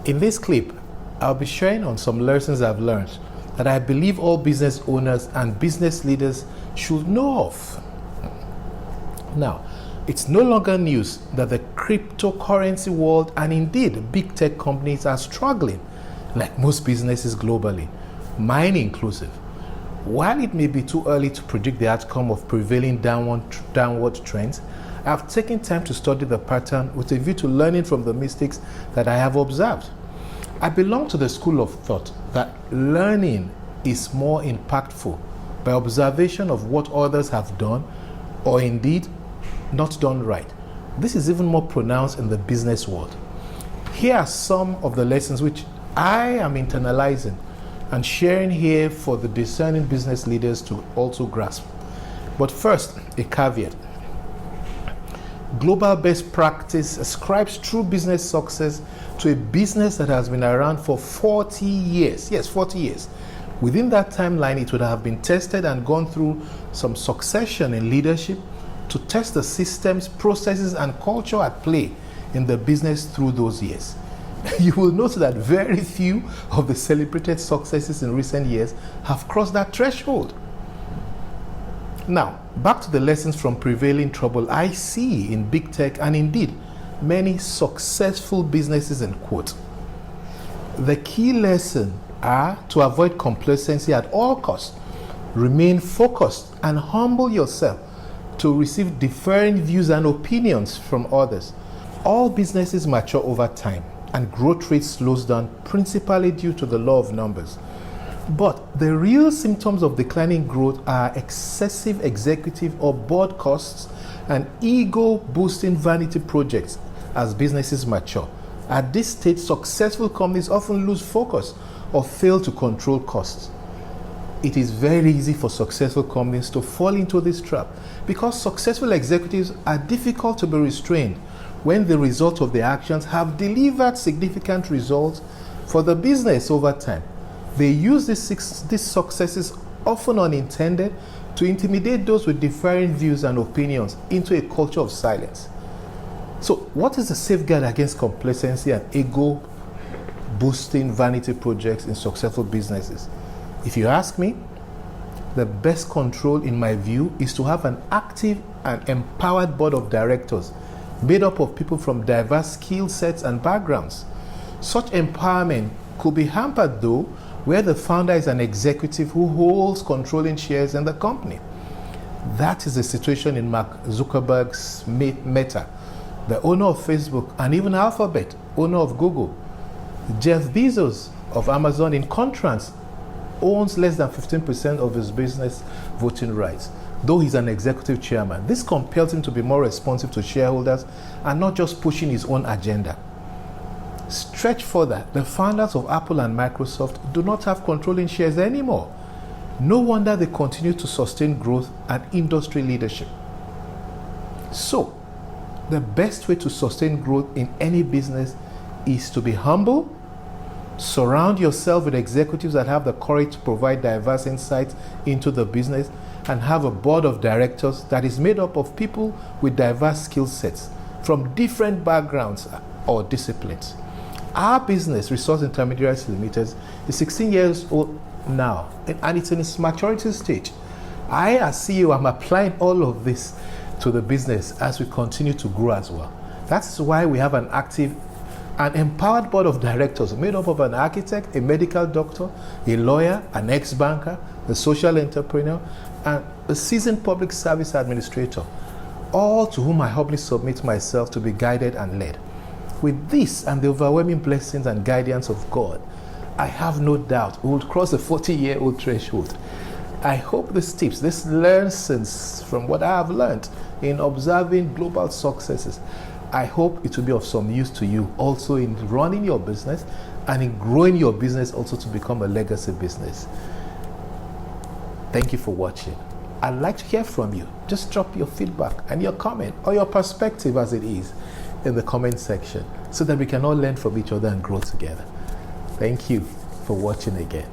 In this clip, I'll be sharing on some lessons I've learned that I believe all business owners and business leaders should know of. Now, it's no longer news that the cryptocurrency world and indeed big tech companies are struggling, like most businesses globally, mine inclusive. While it may be too early to predict the outcome of prevailing downward trends, I've taken time to study the pattern with a view to learning from the mistakes that I have observed. I belong to the school of thought that learning is more impactful by observation of what others have done or indeed not done right. This is even more pronounced in the business world. Here are some of the lessons which I am internalizing and sharing here for the discerning business leaders to also grasp. But first, a caveat. Global best practice ascribes true business success to a business that has been around for 40 years. Yes, 40 years. Within that timeline, it would have been tested and gone through some succession in leadership to test the systems, processes, and culture at play in the business through those years. You will note that very few of the celebrated successes in recent years have crossed that threshold. Now, back to the lessons from prevailing trouble I see in big tech and indeed many successful businesses in quote. The key lesson are to avoid complacency at all costs, remain focused and humble yourself to receive differing views and opinions from others. All businesses mature over time and growth rate slows down principally due to the law of numbers. But the real symptoms of declining growth are excessive executive or board costs and ego-boosting vanity projects as businesses mature. At this stage, successful companies often lose focus or fail to control costs. It is very easy for successful companies to fall into this trap because successful executives are difficult to be restrained when the result of their actions have delivered significant results for the business over time. They use these successes, often unintended, to intimidate those with differing views and opinions into a culture of silence. So, what is the safeguard against complacency and ego-boosting vanity projects in successful businesses? If you ask me, the best control, in my view, is to have an active and empowered board of directors made up of people from diverse skill sets and backgrounds. Such empowerment could be hampered, though, where the founder is an executive who holds controlling shares in the company. That is the situation in Mark Zuckerberg's Meta, the owner of Facebook, and even Alphabet, owner of Google. Jeff Bezos of Amazon, in contrast, owns less than 15% of his business voting rights, though he's an executive chairman. This compels him to be more responsive to shareholders and not just pushing his own agenda. Stretch further, the founders of Apple and Microsoft do not have controlling shares anymore. No wonder they continue to sustain growth and industry leadership. So, the best way to sustain growth in any business is to be humble, surround yourself with executives that have the courage to provide diverse insights into the business, and have a board of directors that is made up of people with diverse skill sets from different backgrounds or disciplines. Our business, Resource Intermediaries Limited, is 16 years old now, and it's in its maturity stage. I, as CEO, am applying all of this to the business as we continue to grow as well. That's why we have an active and empowered board of directors made up of an architect, a medical doctor, a lawyer, an ex-banker, a social entrepreneur, and a seasoned public service administrator, all to whom I humbly submit myself to be guided and led. With this and the overwhelming blessings and guidance of God, I have no doubt we will cross the 40-year-old threshold. I hope these tips, these lessons from what I have learned in observing global successes, I hope it will be of some use to you also in running your business and in growing your business also to become a legacy business. Thank you for watching. I'd like to hear from you. Just drop your feedback and your comment or your perspective as it is in the comment section so that we can all learn from each other and grow together. Thank you for watching again.